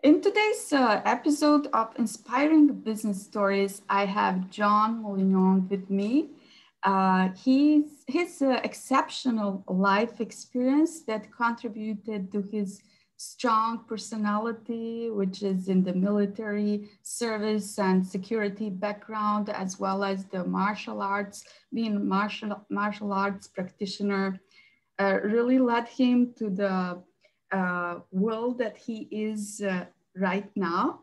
In today's episode of Inspiring Business Stories, I have John Molyneux with me. His exceptional life experience that contributed to his strong personality, which is in the military service and security background, as well as the martial arts, being a martial arts practitioner, really led him to the world that he is right now.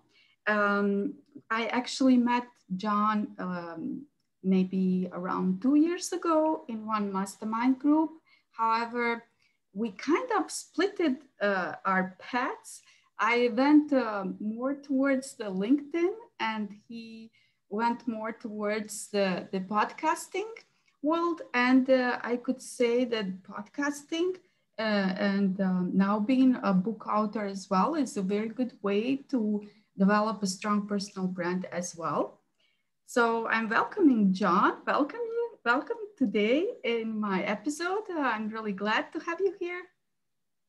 Um, I actually met John maybe around 2 years ago in one mastermind group. However, we kind of splitted our paths. I went more towards the LinkedIn and he went more towards the podcasting world. And I could say that podcasting and now being a book author as well is a very good way to develop a strong personal brand as well. So I'm welcoming John. Welcome you. Welcome today in my episode. I'm really glad to have you here.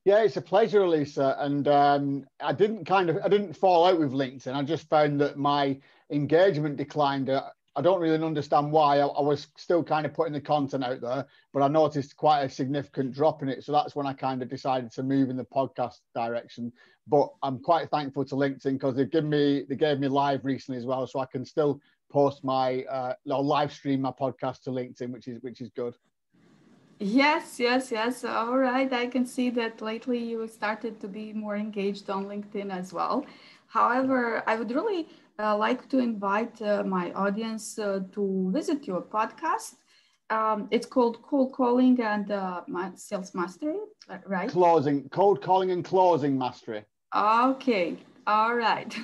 Yeah, it's a pleasure, Lisa. And I didn't fall out with LinkedIn. I just found that my engagement declined. I don't really understand why. I was still kind of putting the content out there, but I noticed quite a significant drop in it. So that's when I kind of decided to move in the podcast direction. But I'm quite thankful to LinkedIn because they gave me live recently as well, so I can still post my live stream my podcast to LinkedIn, which is good. Yes. All right. I can see that lately you started to be more engaged on LinkedIn as well. However, I would really like to invite my audience to visit your podcast. It's called Cold Calling and Sales Mastery, right? Cold calling and closing mastery. Okay, all right.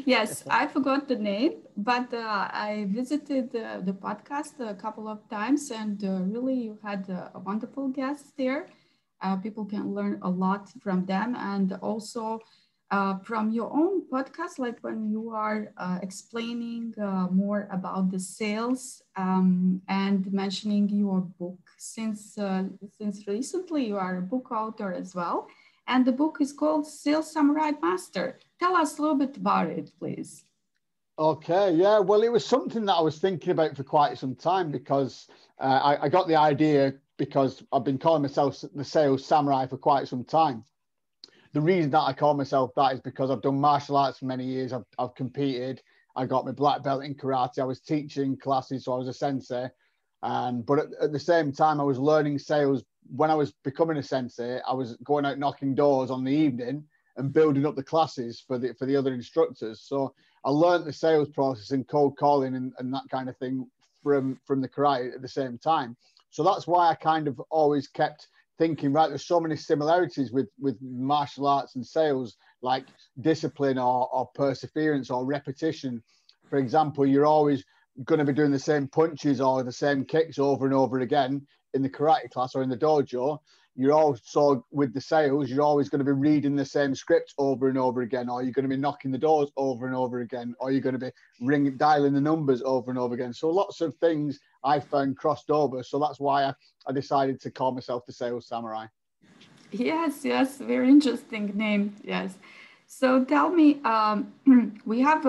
Yes, I forgot the name, but I visited the podcast a couple of times and really you had wonderful guests there. People can learn a lot from them and also from your own podcast, like when you are explaining more about the sales and mentioning your book, since recently you are a book author as well. And the book is called Sales Samurai Master. Tell us a little bit about it, please. Okay, yeah. Well, it was something that I was thinking about for quite some time because I got the idea because I've been calling myself the sales samurai for quite some time. The reason that I call myself that is because I've done martial arts for many years. I've competed. I got my black belt in karate. I was teaching classes, so I was a sensei. But at the same time, I was learning sales. When I was becoming a sensei, I was going out knocking doors on the evening and building up the classes for the other instructors. So I learned the sales process and cold calling and that kind of thing from the karate at the same time. So that's why I kind of always kept thinking, right, there's so many similarities with martial arts and sales, like discipline or perseverance or repetition. For example, you're always going to be doing the same punches or the same kicks over and over again in the karate class or in the dojo. You're also, with the sales, you're always going to be reading the same script over and over again, or you're going to be knocking the doors over and over again, or you're going to be dialing the numbers over and over again. So lots of things I found crossed over. So that's why I decided to call myself the Sales Samurai. Yes, very interesting name. Yes. So tell me, we have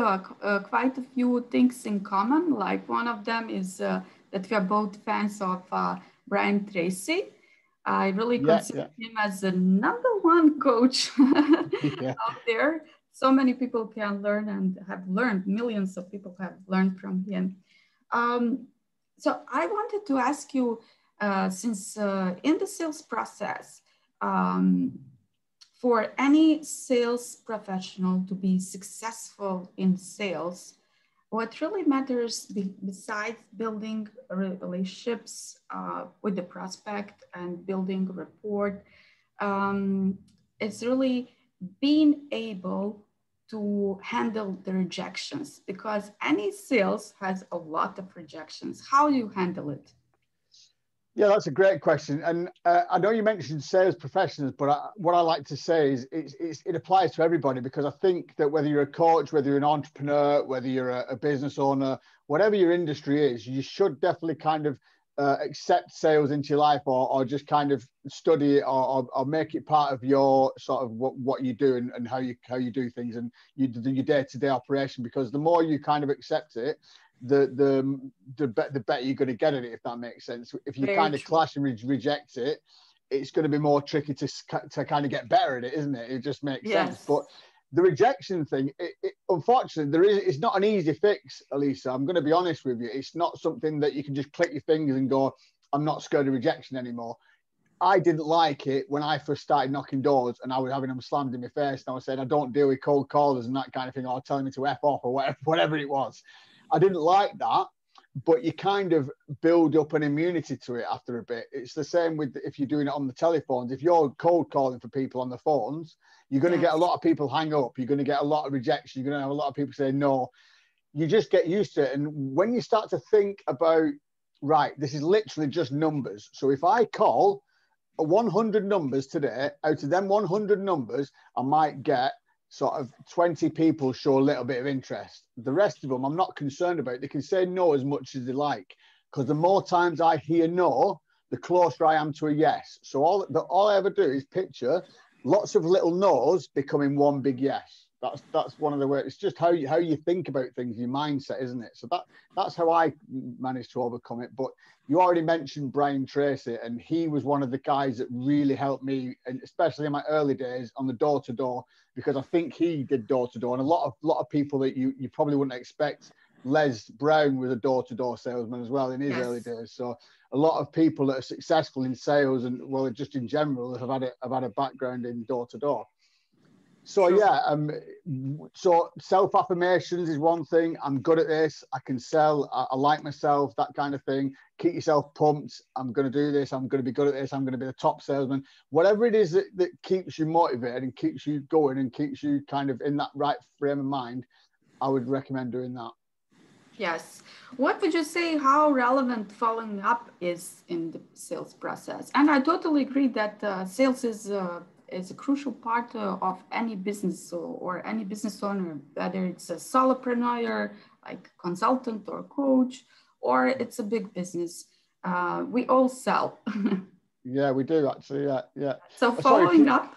quite a few things in common. Like one of them is that we are both fans of Brian Tracy. I really consider him as the number one coach out there. So many people can learn and have learned, millions of people have learned from him. So I wanted to ask you, since in the sales process, for any sales professional to be successful in sales, what really matters besides building relationships with the prospect and building rapport, it's really being able to handle the rejections, because any sales has a lot of rejections. How do you handle it? Yeah, that's a great question. And I know you mentioned sales professionals, but what I like to say is it applies to everybody, because I think that whether you're a coach, whether you're an entrepreneur, whether you're a business owner, whatever your industry is, you should definitely kind of accept sales into your life, or just kind of study it, or make it part of your sort of what you do and how you do things and you do your day-to-day operation. Because the more you kind of accept it, the better you're going to get at it, if that makes sense. If you kind of clash and reject it, it's going to be more tricky to kind of get better at it, isn't it? It just makes sense. But the rejection thing, unfortunately, it's not an easy fix, Elisa. I'm going to be honest with you. It's not something that you can just click your fingers and go, I'm not scared of rejection anymore. I didn't like it when I first started knocking doors and I was having them slammed in my face. And I was saying, I don't deal with cold callers and that kind of thing, or telling me to F off or whatever it was. I didn't like that. But you kind of build up an immunity to it after a bit. It's the same with if you're doing it on the telephones. If you're cold calling for people on the phones, you're going to get a lot of people hang up. You're going to get a lot of rejection. You're going to have a lot of people say no. You just get used to it. And when you start to think about, right, this is literally just numbers. So if I call 100 numbers today, out of them 100 numbers, I might get sort of 20 people show a little bit of interest. The rest of them, I'm not concerned about. They can say no as much as they like, because the more times I hear no, the closer I am to a yes. So all I ever do is picture lots of little no's becoming one big yes. That's one of the ways. It's just how you think about things, your mindset, isn't it? So that's how I managed to overcome it. But you already mentioned Brian Tracy, and he was one of the guys that really helped me, and especially in my early days on the door-to-door, because I think he did door-to-door, and a lot of people that you probably wouldn't expect. Les Brown was a door-to-door salesman as well in his early days. So a lot of people that are successful in sales and, well, just in general, have had a background in door-to-door. So so self-affirmations is one thing. I'm good at this. I can sell. I like myself, that kind of thing. Keep yourself pumped. I'm going to do this. I'm going to be good at this. I'm going to be the top salesman. Whatever it is that keeps you motivated and keeps you going and keeps you kind of in that right frame of mind, I would recommend doing that. Yes. What would you say how relevant following up is in the sales process? And I totally agree that sales is a crucial part of any business or any business owner, whether it's a solopreneur, like consultant or coach, or it's a big business. We all sell. Yeah, we do actually. Yeah. So following up.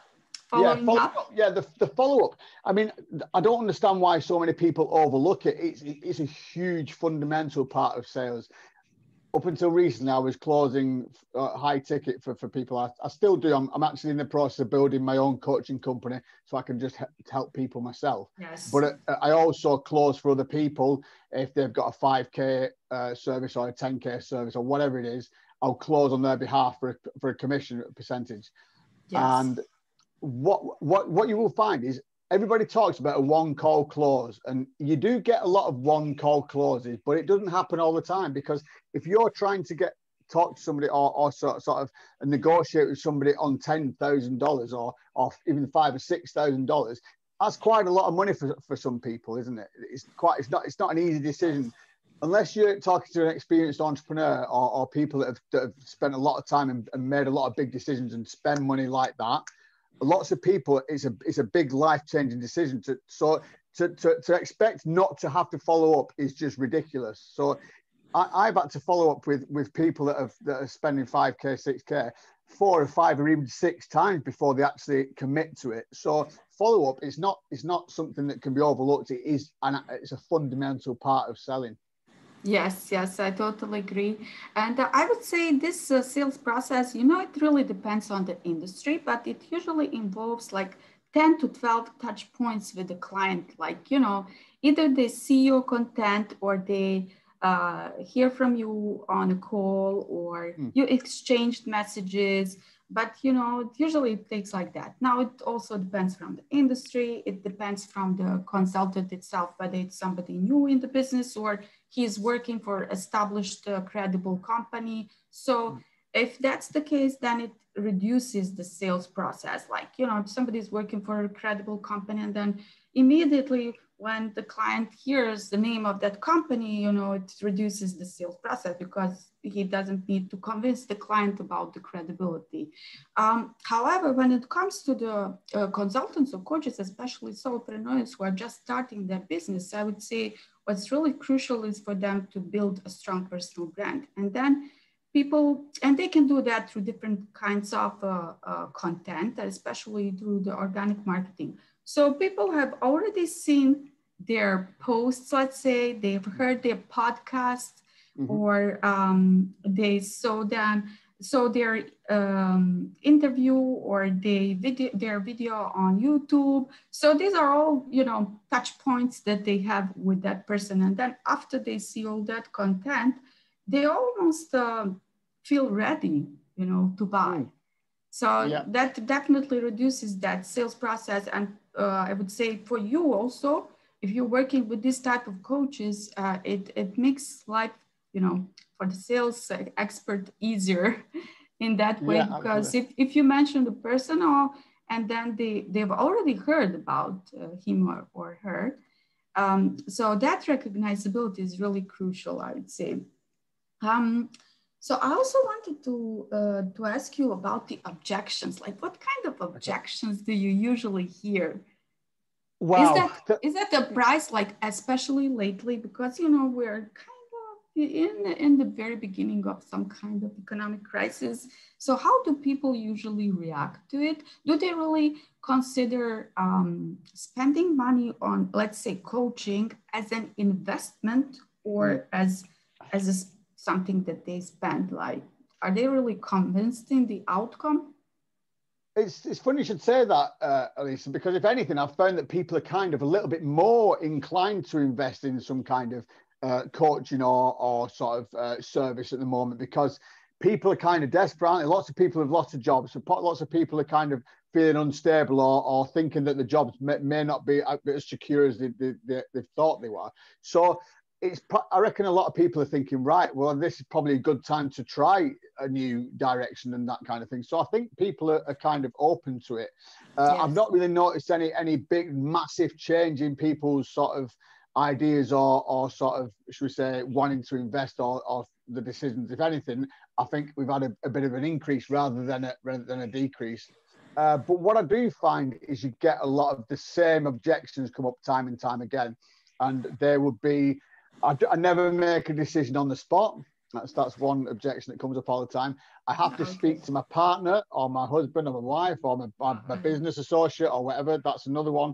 The follow-up. I mean, I don't understand why so many people overlook it. It's a huge fundamental part of sales. Up until recently, I was closing high ticket for people. I still do. I'm actually in the process of building my own coaching company so I can just help people myself. Yes. But I also close for other people if they've got a 5K service or a 10K service or whatever it is. I'll close on their behalf for a commission percentage. Yes. And what you will find is everybody talks about a one-call close, and you do get a lot of one-call closes, but it doesn't happen all the time, because if you're trying to talk to somebody or sort of negotiate with somebody on $10,000 or even $5,000 or $6,000, that's quite a lot of money for some people, isn't it? It's not an easy decision. Unless you're talking to an experienced entrepreneur or people that have spent a lot of time and made a lot of big decisions and spend money like that, lots of people, it's a big life-changing decision. To expect not to have to follow up is just ridiculous. So I've had to follow up with people that are spending 5K, 6K, 4 or 5 or even 6 times before they actually commit to it. So follow up is not something that can be overlooked. It's a fundamental part of selling. Yes, I totally agree. And I would say this sales process, it really depends on the industry, but it usually involves like 10 to 12 touch points with the client. Like, either they see your content or they hear from you on a call or you exchanged messages. But, usually it takes like that. Now, it also depends from the industry. It depends from the consultant itself, whether it's somebody new in the business or he's working for established, credible company. So if that's the case, then it reduces the sales process. Like, if somebody's working for a credible company and then immediately when the client hears the name of that company, it reduces the sales process because he doesn't need to convince the client about the credibility. However, when it comes to the consultants or coaches, especially solopreneurs who are just starting their business, I would say what's really crucial is for them to build a strong personal brand. And then people, and they can do that through different kinds of content, especially through the organic marketing. So people have already seen their posts, let's say, they've heard their podcast, or they saw their interview, or their video on YouTube. So these are all, touch points that they have with that person. And then after they see all that content, they almost feel ready, to buy. So that definitely reduces that sales process. And I would say for you also, if you're working with this type of coaches, it makes life, for the sales expert easier in that way, because if you mention the person, and then they've already heard about him or her, so that recognizability is really crucial, I would say. So I also wanted to ask you about the objections. Like, what kind of objections do you usually hear? Wow. Is that the price, like, especially lately, because, we're kind of in the very beginning of some kind of economic crisis. So how do people usually react to it? Do they really consider spending money on, let's say, coaching as an investment, or as something that they spend? Like, are they really convinced in the outcome? It's funny you should say that, Elisa, because if anything, I've found that people are kind of a little bit more inclined to invest in some kind of coaching or sort of service at the moment, because people are kind of desperate, aren't they? Lots of people have lost their jobs. So lots of people are kind of feeling unstable, or thinking that the jobs may not be as secure as they thought they were. So I reckon a lot of people are thinking, right, well, this is probably a good time to try a new direction and that kind of thing. So I think people are kind of open to it. I've not really noticed any big, massive change in people's sort of ideas or sort of, should we say, wanting to invest or the decisions. If anything, I think we've had a bit of an increase rather than a decrease. But what I do find is you get a lot of the same objections come up time and time again. And there would be, I never make a decision on the spot. That's one objection that comes up all the time. I have to speak to my partner or my husband or my wife or my business associate or whatever. That's another one.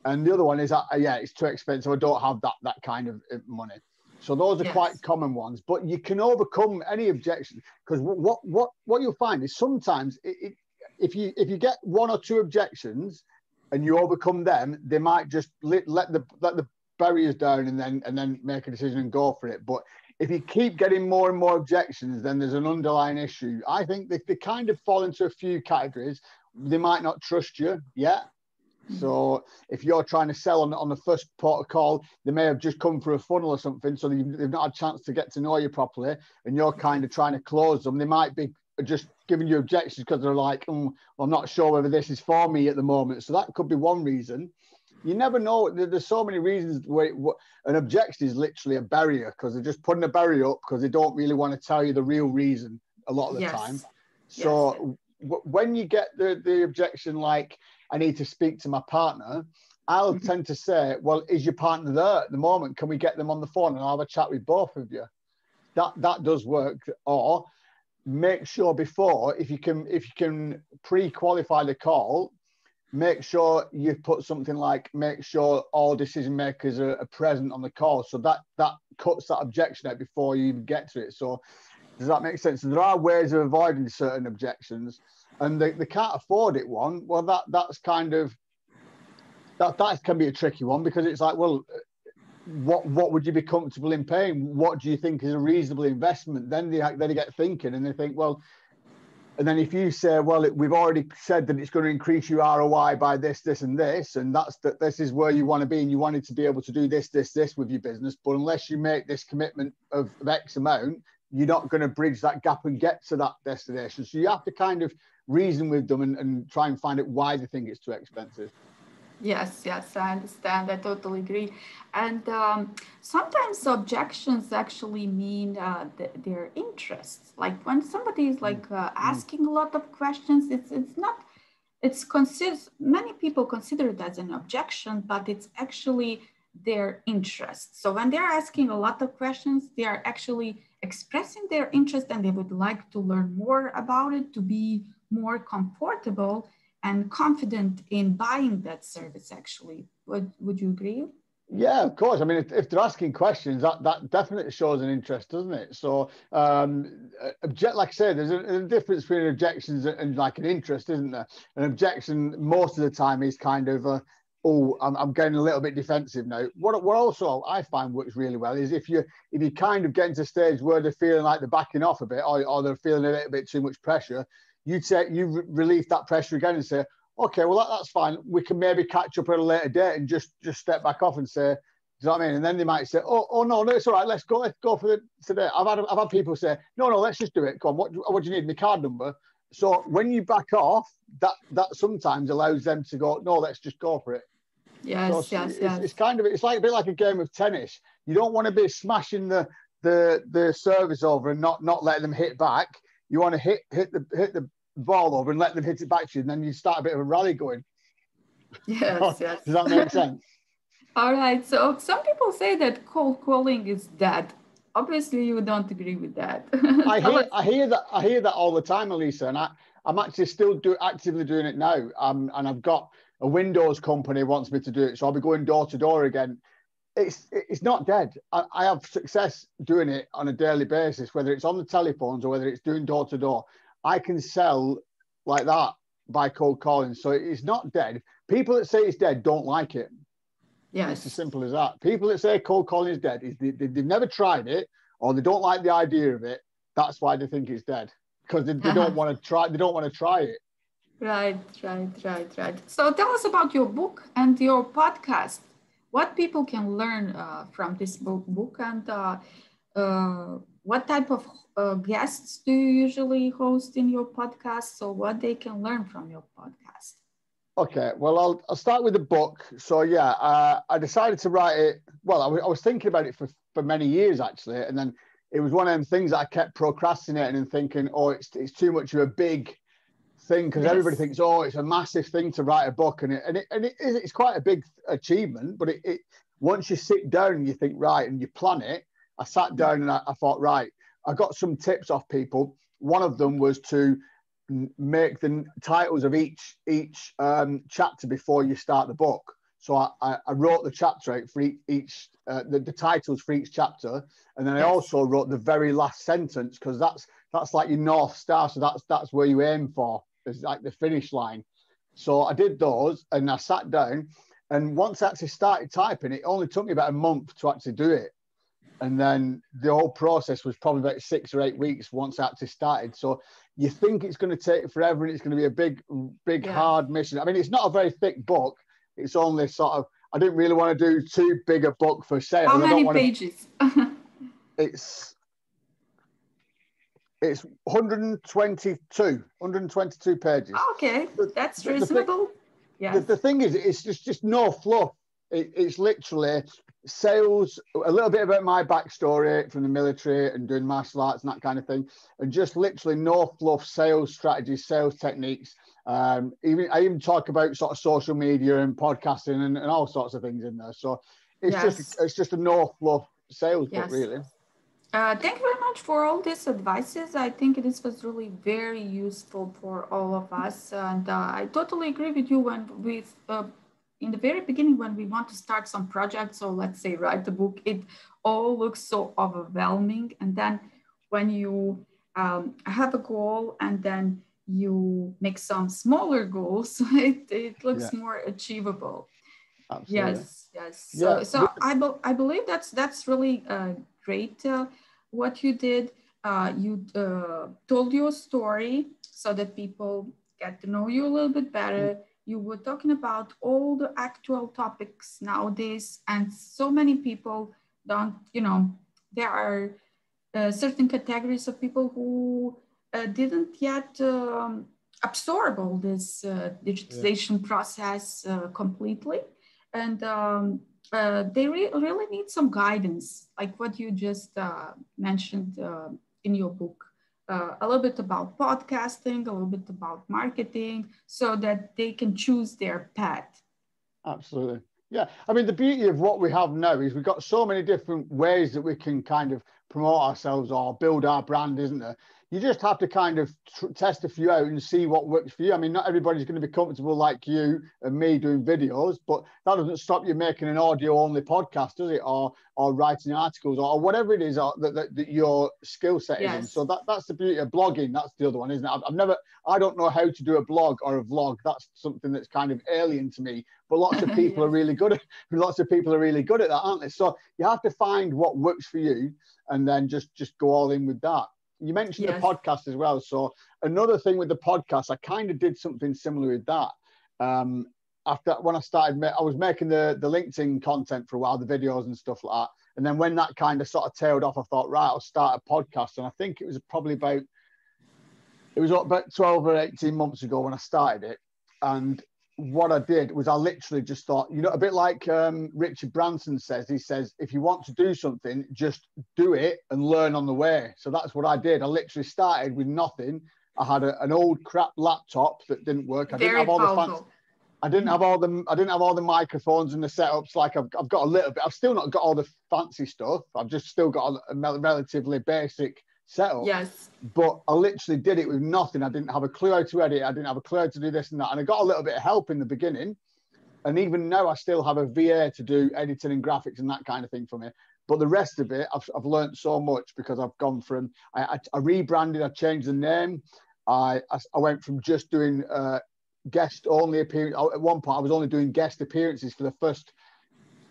And the other one is, it's too expensive. I don't have that kind of money. So those are quite common ones. But you can overcome any objection, because what you'll find is sometimes if you get one or two objections and you overcome them, they might just let the barriers down and then make a decision and go for it. But if you keep getting more and more objections, then there's an underlying issue. I think they kind of fall into a few categories. They might not trust you yet. So if you're trying to sell on the first port of call, they may have just come through a funnel or something, so they've not had a chance to get to know you properly, and you're kind of trying to close them. They might be just giving you objections because they're like, I'm not sure whether this is for me at the moment. So that could be one reason. You never know. There's so many reasons where an objection is literally a barrier, because they're just putting a barrier up because they don't really want to tell you the real reason a lot of the time. So when you get the objection, like, I need to speak to my partner, I'll tend to say, well, is your partner there at the moment? Can we get them on the phone and I'll have a chat with both of you? That does work. Or make sure before, if you can pre-qualify the call, make sure you put something like, make sure all decision makers are present on the call. So that cuts that objection out before you even get to it. So does that make sense? So there are ways of avoiding certain objections, and they can't afford it one. Well, that's kind of, that can be a tricky one, because it's like, well, what would you be comfortable in paying? What do you think is a reasonable investment? Then they get thinking, and they think, well, and then if you say, well, we've already said that it's going to increase your ROI by this, this, and this, and this is where you want to be, and you wanted to be able to do this, this, this with your business, but unless you make this commitment of X amount, you're not going to bridge that gap and get to that destination. So you have to kind of reason with them and try and find out why they think it's too expensive. Yes, I understand. I totally agree. And sometimes objections actually mean their interests. Like when somebody is like asking a lot of questions, many people consider it as an objection, but it's actually their interest. So when they're asking a lot of questions, they are actually expressing their interest and they would like to learn more about it to be more comfortable and confident in buying that service actually. Would you agree? Yeah, of course. I mean, if they're asking questions, that definitely shows an interest, doesn't it? So, like I said, there's a difference between objections and like an interest, isn't there? An objection most of the time is kind of I'm getting a little bit defensive now. What also I find works really well is if you kind of get to a stage where they're feeling like they're backing off a bit, or they're feeling a little bit too much pressure, you relieve that pressure again and say, okay, well, that's fine. We can maybe catch up at a later date and just step back off and say, do you know what I mean? And then they might say, oh no, it's all right. Let's go for today. I've had people say, no, let's just do it. Come on, what do you need? My card number. So when you back off, that sometimes allows them to go, no, let's just go for it. Yes, so yes. It's like a bit like a game of tennis. You don't want to be smashing the service over and not letting them hit back. You want to hit the ball over and let them hit it back to you, and then you start a bit of a rally going. Yes, yes. Does that make sense? All right. So some people say that cold calling is dead. Obviously, you don't agree with that. I hear that all the time, Elisa, and I'm actually still actively doing it now. And I've got a Windows company wants me to do it, so I'll be going door to door again. It's not dead. I have success doing it on a daily basis, whether it's on the telephones or whether it's doing door to door. I can sell like that by cold calling. So it's not dead. People that say it's dead don't like it. Yes. It's as simple as that. People that say cold calling is dead, they've never tried it or they don't like the idea of it. That's why they think it's dead, because they don't want to try. They don't want to try it. Right. So tell us about your book and your podcast. What people can learn from this book and what type of guests do you usually host in your podcast? So what they can learn from your podcast? Okay, well, I'll start with the book. So yeah, I decided to write it. Well, I was thinking about it for many years actually, and then it was one of them things that I kept procrastinating and thinking, oh, it's too much of a big thing, because everybody thinks, oh, it's a massive thing to write a book, and it's quite a big achievement. But it once you sit down and you think, right, and you plan it, I sat down and I thought, right, I got some tips off people. One of them was to make the titles of each chapter before you start the book. So I wrote the chapter out for each the titles for each chapter, and then I also wrote the very last sentence, because that's like your North Star. So that's where you aim for. It's like the finish line. So I did those, and I sat down, and once I actually started typing, it only took me about a month to actually do it. And then the whole process was probably about 6 or 8 weeks once I actually started. So you think it's going to take forever and it's going to be a big, hard mission. I mean, it's not a very thick book. It's only sort of, I didn't really want to do too big a book for sale. How many pages? It's 122 pages. Okay, that's reasonable. The thing is, it's just no fluff. It's literally sales, a little bit about my backstory from the military and doing martial arts and that kind of thing, and just literally no fluff sales strategies, sales techniques. I even talk about sort of social media and podcasting and all sorts of things in there. So it's just a no fluff sales book, really. Thank you very much for all these advices. I think this was really very useful for all of us. And I totally agree with you in the very beginning, when we want to start some project, so let's say write a book, it all looks so overwhelming. And then when you have a goal and then you make some smaller goals, it looks more achievable. Absolutely. Yes. So I believe that's really great what you did. You told your story so that people get to know you a little bit better. You were talking about all the actual topics nowadays, and so many people don't, there are certain categories of people who didn't yet absorb all this digitization process completely. And they really need some guidance, like what you just mentioned in your book. A little bit about podcasting, a little bit about marketing, so that they can choose their path. Absolutely. Yeah. I mean, the beauty of what we have now is we've got so many different ways that we can kind of promote ourselves or build our brand, isn't there? You just have to kind of test a few out and see what works for you. I mean, not everybody's going to be comfortable like you and me doing videos, but that doesn't stop you making an audio only podcast, does it? Or writing articles or whatever it is that your skill set is in. So that's the beauty of blogging. That's the other one, isn't it? I don't know how to do a blog or a vlog. That's something that's kind of alien to me. But lots of people are really good at that, aren't they? So you have to find what works for you and then just go all in with that. You mentioned the podcast as well. So another thing with the podcast, I kind of did something similar with that. After when I started, I was making the LinkedIn content for a while, the videos and stuff like that. And then when that kind of sort of tailed off, I thought, right, I'll start a podcast. And I think it was about 12 or 18 months ago when I started it. And what I did was I literally just thought, a bit like Richard Branson says, he says, if you want to do something, just do it and learn on the way. So that's what I did. I literally started with nothing. I had an old crap laptop that didn't work. I didn't have all the microphones and the setups. Like I've got a little bit. I've still not got all the fancy stuff. I've just still got a relatively basic setup. Yes. But I literally did it with nothing. I didn't have a clue how to edit. I didn't have a clue how to do this and that. And I got a little bit of help in the beginning. And even now I still have a VA to do editing and graphics and that kind of thing for me. But the rest of it, I've learned so much because I've gone from, I rebranded, I changed the name. I went from just doing guest only appearance. At one point, I was only doing guest appearances for the first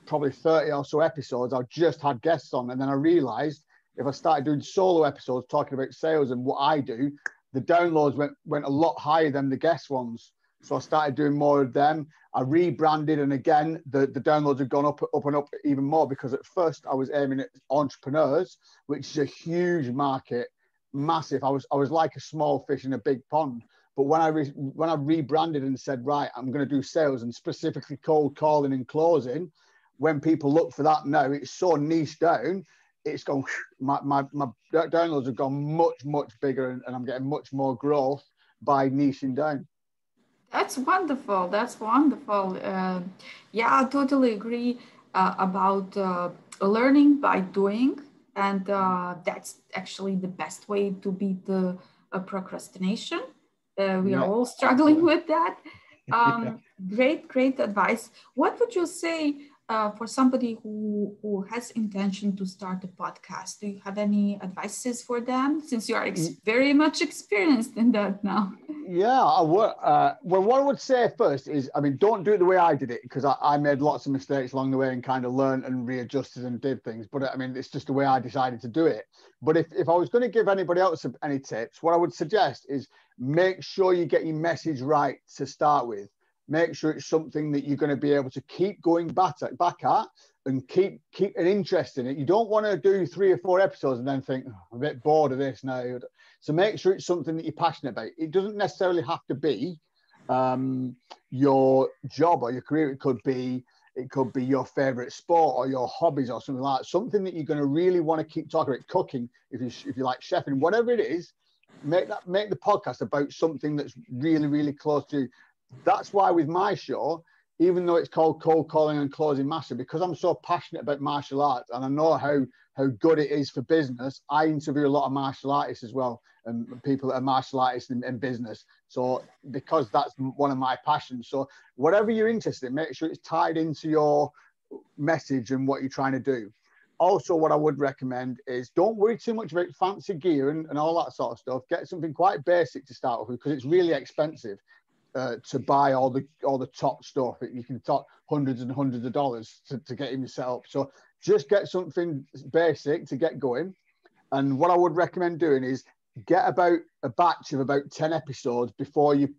probably 30 or so episodes. I just had guests on. And then I realized if I started doing solo episodes talking about sales and what I do, the downloads went a lot higher than the guest ones. So I started doing more of them. I rebranded, and again, the downloads have gone up and up even more because at first I was aiming at entrepreneurs, which is a huge market, massive. I was like a small fish in a big pond. But when I rebranded and said, right, I'm going to do sales and specifically cold calling and closing, when people look for that now, it's so niche down. It's gone, my downloads have gone much bigger, and I'm getting much more growth by niching down. That's wonderful. That's wonderful. I totally agree about learning by doing. And that's actually the best way to beat the procrastination. We are all struggling with that. Great advice. What would you say for somebody who has intention to start a podcast? Do you have any advices for them, since you are very much experienced in that now? Well, what I would say first is, I mean, don't do it the way I did it, because I made lots of mistakes along the way and kind of learned and readjusted and did things. But I mean, it's just the way I decided to do it. But if I was going to give anybody else any tips, what I would suggest is make sure you get your message right to start with. Make sure it's something that you're going to be able to keep going back at and keep an interest in it. You don't want to do 3 or 4 episodes and then think, oh, I'm a bit bored of this now. So make sure it's something that you're passionate about. It doesn't necessarily have to be your job or your career. It could be your favorite sport or your hobbies or something like that. Something that you're going to really want to keep talking about. Cooking, if you like chefing, whatever it is, make the podcast about something that's really close to you. That's why with my show, even though it's called Cold Calling and Closing Master, because I'm so passionate about martial arts and I know how good it is for business, I interview a lot of martial artists as well, and people that are martial artists in business. So because that's one of my passions. So whatever you're interested in, make sure it's tied into your message and what you're trying to do. Also, what I would recommend is don't worry too much about fancy gear and all that sort of stuff. Get something quite basic to start with, because it's really expensive. To buy all the top stuff. You can talk hundreds and hundreds of dollars to get him set up. So just get something basic to get going. And what I would recommend doing is get about a batch of about 10 episodes before you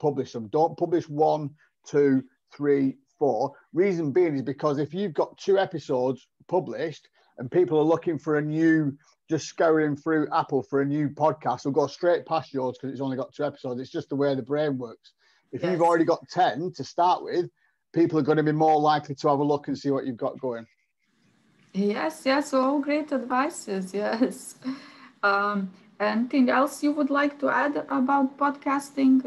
publish them. Don't publish 1, 2, 3, 4. Reason being is because if you've got 2 episodes published and people are looking for just scouring through Apple for a new podcast, will go straight past yours because it's only got 2 episodes. It's just the way the brain works. If you've already got 10 to start with, people are going to be more likely to have a look and see what you've got going. Yes, all great advices. Yes. Anything else you would like to add about podcasting?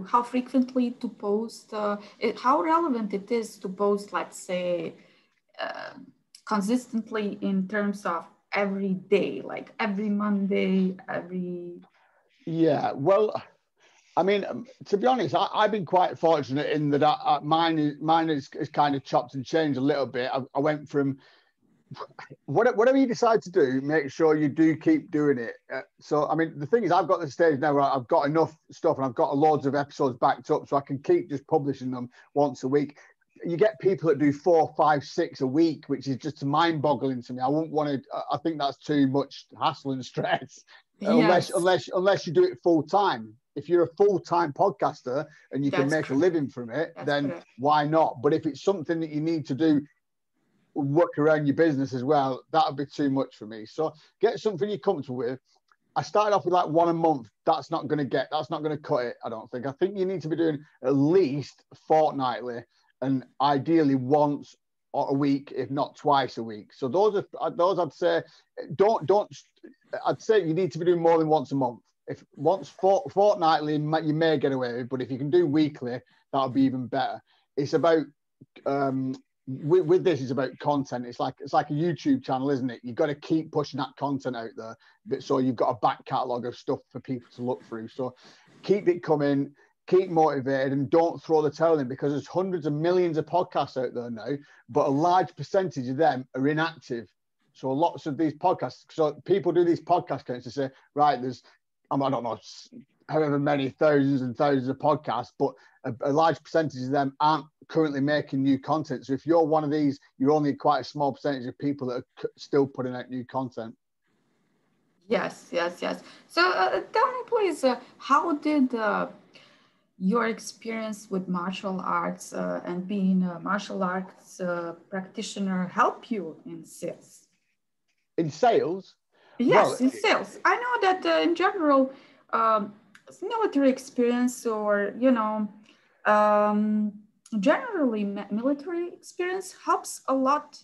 How frequently to post? How relevant it is to post, let's say, consistently in terms of every day, like every Monday, every... Yeah, well, I mean, to be honest, I've been quite fortunate in that mine is kind of chopped and changed a little bit. I went from whatever you decide to do, make sure you do keep doing it. So, I mean, the thing is, I've got the stage now where I've got enough stuff and I've got loads of episodes backed up, so I can keep just publishing them once a week. You get people that do 4, 5, 6 a week, which is just mind-boggling to me. I wouldn't want to. I think that's too much hassle and stress, Yes, unless you do it full time. If you're a full-time podcaster and you can that's make a living from it, that's then correct. why not? But if it's something that you need to do, work around your business as well, that would be too much for me. So get something you're comfortable with. I started off with like one a month. That's not going to cut it, I don't think. I think you need to be doing at least fortnightly and ideally once a week, if not twice a week. So those I'd say, I'd say you need to be doing more than once a month. If fortnightly, you may get away with it, but if you can do weekly, that would be even better. It's about, with this, it's about content. It's like a YouTube channel, isn't it? You've got to keep pushing that content out there, but so you've got a back catalogue of stuff for people to look through. So keep it coming, keep motivated, and don't throw the towel in, because there's hundreds of millions of podcasts out there now, but a large percentage of them are inactive. So lots of these podcasts, so people do these podcast counts to say, right, there's, I don't know, however many thousands and thousands of podcasts, but a large percentage of them aren't currently making new content. So if you're one of these, you're only quite a small percentage of people that are still putting out new content. Yes, yes, yes. So tell me, please, how did your experience with martial arts and being a martial arts practitioner help you in sales? In sales? Well, Yes, in sales. I know that in general, military experience or, um, generally military experience helps a lot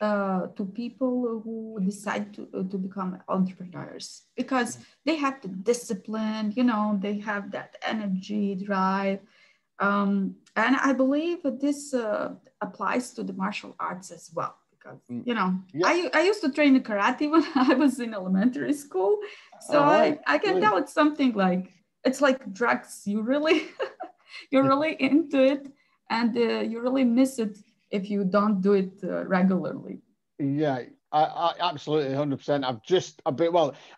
to people who decide to become entrepreneurs, because they have the discipline, they have that energy, drive. And I believe that this applies to the martial arts as well, because, yeah. I used to train karate when I was in elementary school. So I can tell it's something like, it's like drugs. You really, you're really into it, and you really miss it if you don't do it regularly. Yeah, I absolutely 100%.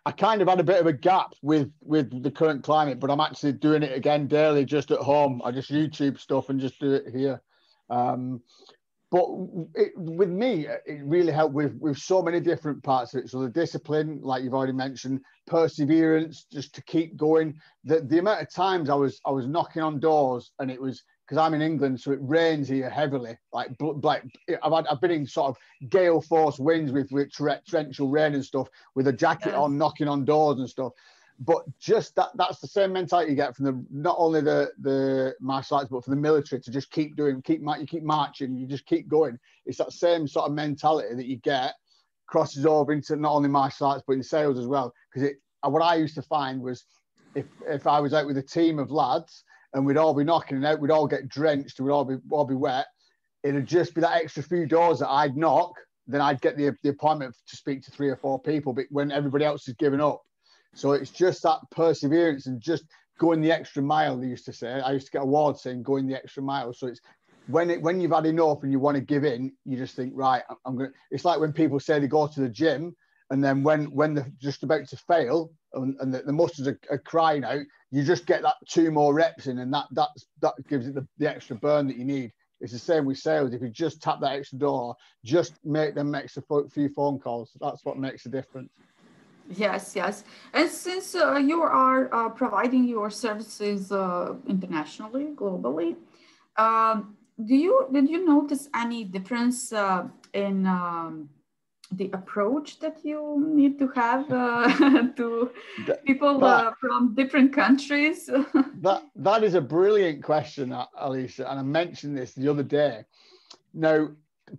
I kind of had a bit of a gap with the current climate, but I'm actually doing it again daily, just at home. I just YouTube stuff and just do it here. But with me, it really helped with so many different parts of it. So the discipline, like you've already mentioned, perseverance, just to keep going. The amount of times I was knocking on doors, and it was because I'm in England, so it rains here heavily. Like I've been in sort of gale force winds with torrential rain and stuff, with a jacket on, knocking on doors and stuff. But just that's the same mentality you get from not only the martial arts, but from the military, to just keep doing, you keep marching, you just keep going. It's that same sort of mentality that you get crosses over into not only martial arts, but in sales as well. Because what I used to find was, if I was out with a team of lads and we'd all be knocking it out, we'd all get drenched, we'd all be wet, it'd just be that extra few doors that I'd knock, then I'd get the appointment to speak to 3 or 4 people, but when everybody else is giving up. So it's just that perseverance and just going the extra mile, they used to say. I used to get awards saying going the extra mile. So it's when you've had enough and you want to give in, you just think, right, it's like when people say they go to the gym, and then when they're just about to fail and the muscles are crying out, you just get that 2 more reps in, and that gives it the extra burn that you need. It's the same with sales. If you just tap that extra door, just make them extra few phone calls. That's what makes a difference. Yes, yes. And since you are providing your services internationally, globally, did you notice any difference in the approach that you need to have to people from different countries? That is a brilliant question, Alicia, and I mentioned this the other day. Now,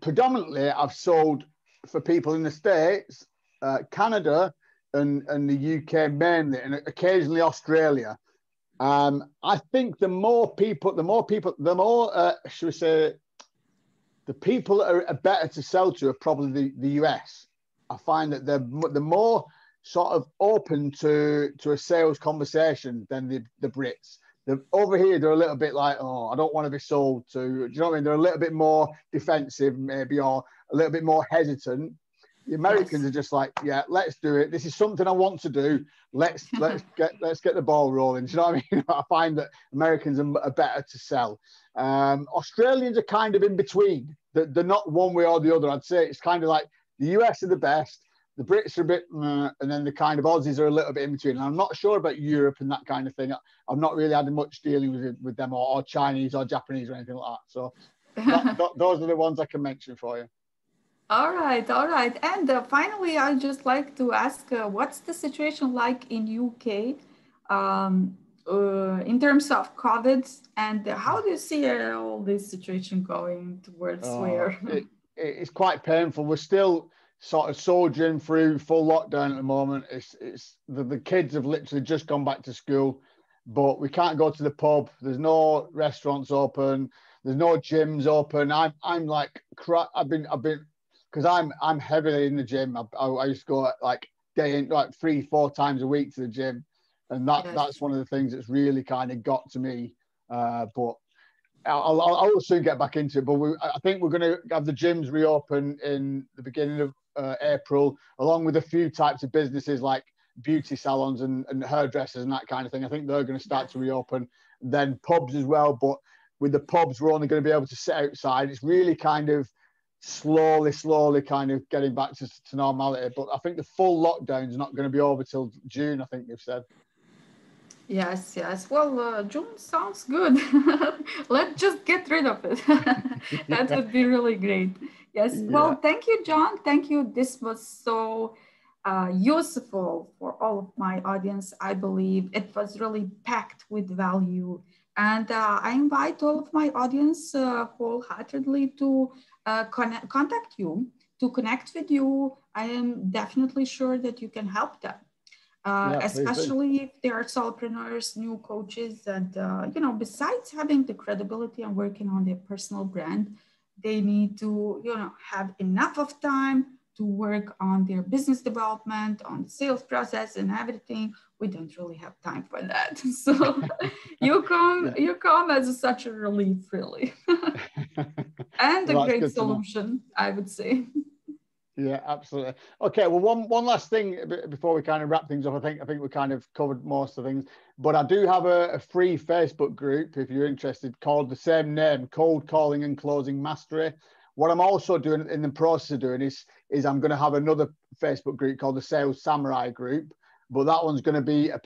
predominantly, I've sold for people in the States, Canada, and the UK mainly, and occasionally Australia. I think the more should we say, the people that are better to sell to are probably the US. I find that they're more sort of open to a sales conversation than the Brits. Over here, they're a little bit like, oh, I don't want to be sold to. Do you know what I mean? They're a little bit more defensive, maybe, or a little bit more hesitant. The Americans are just like, yeah, let's do it. This is something I want to do. Let's get the ball rolling. Do you know what I mean? I find that Americans are better to sell. Australians are kind of in between. They're not one way or the other. I'd say it's kind of like the US are the best. The Brits are a bit, and then the kind of Aussies are a little bit in between. And I'm not sure about Europe and that kind of thing. I've not really had much dealing with them or Chinese or Japanese or anything like that. So those are the ones I can mention for you. All right. And finally, I'd just like to ask, what's the situation like in UK in terms of COVID, and how do you see all this situation going towards where? It's quite painful. We're still sort of soldiering through full lockdown at the moment. It's the kids have literally just gone back to school, but we can't go to the pub. There's no restaurants open. There's no gyms open. I'm like, I've been because I'm heavily in the gym. I used to go like 3-4 times a week to the gym, and that's one of the things that's really kind of got to me. But I'll soon get back into it. But I think we're going to have the gyms reopen in the beginning of April, along with a few types of businesses like beauty salons and hairdressers and that kind of thing. I think they're going to start to reopen. Then pubs as well. But with the pubs, we're only going to be able to sit outside. It's really kind of slowly kind of getting back to normality. But I think the full lockdown is not going to be over till June, I think they've said. Yes. Well, June sounds good. Let's just get rid of it. That would be really great. Yes. Yeah. Well, thank you, John. Thank you. This was so useful for all of my audience. I believe it was really packed with value. And I invite all of my audience wholeheartedly to contact you, to connect with you. I am definitely sure that you can help them. Especially if they are solopreneurs, new coaches, and besides having the credibility and working on their personal brand, they need to have enough of time to work on their business development, on the sales process and everything. We don't really have time for that. So you come as such a relief, really. And a great solution, I would say. Yeah, absolutely. Okay, well, one last thing before we kind of wrap things up. I think we kind of covered most of things, but I do have a free Facebook group if you're interested, called the same name, Cold Calling and Closing Mastery. What I'm also doing in the process of doing is I'm going to have another Facebook group called the Sales Samurai Group, but that one's going to be a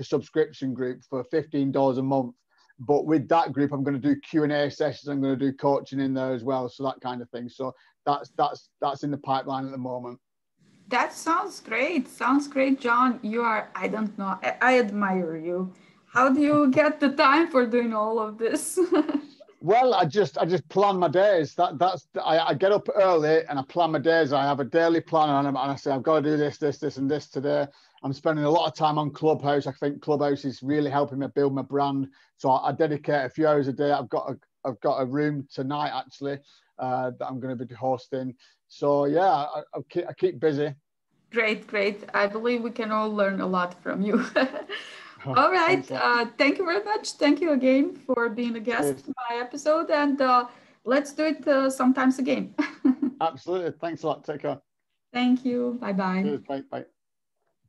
subscription group for $15 a month. But with that group, I'm going to do Q&A sessions. I'm going to do coaching in there as well. So that kind of thing. So that's in the pipeline at the moment. That sounds great. Sounds great, John. I don't know. I admire you. How do you get the time for doing all of this? Well, I just plan my days. I get up early and I plan my days. I have a daily plan and I say, I've got to do this, and this today. I'm spending a lot of time on Clubhouse. I think Clubhouse is really helping me build my brand. So I dedicate a few hours a day. I've got a room tonight actually that I'm going to be hosting. So yeah, I keep busy. Great. I believe we can all learn a lot from you. All right. Thank you very much. Thank you again for being a guest in my episode. And let's do it sometimes again. Absolutely. Thanks a lot. Take care. Thank you. Bye-bye. Cheers. Bye.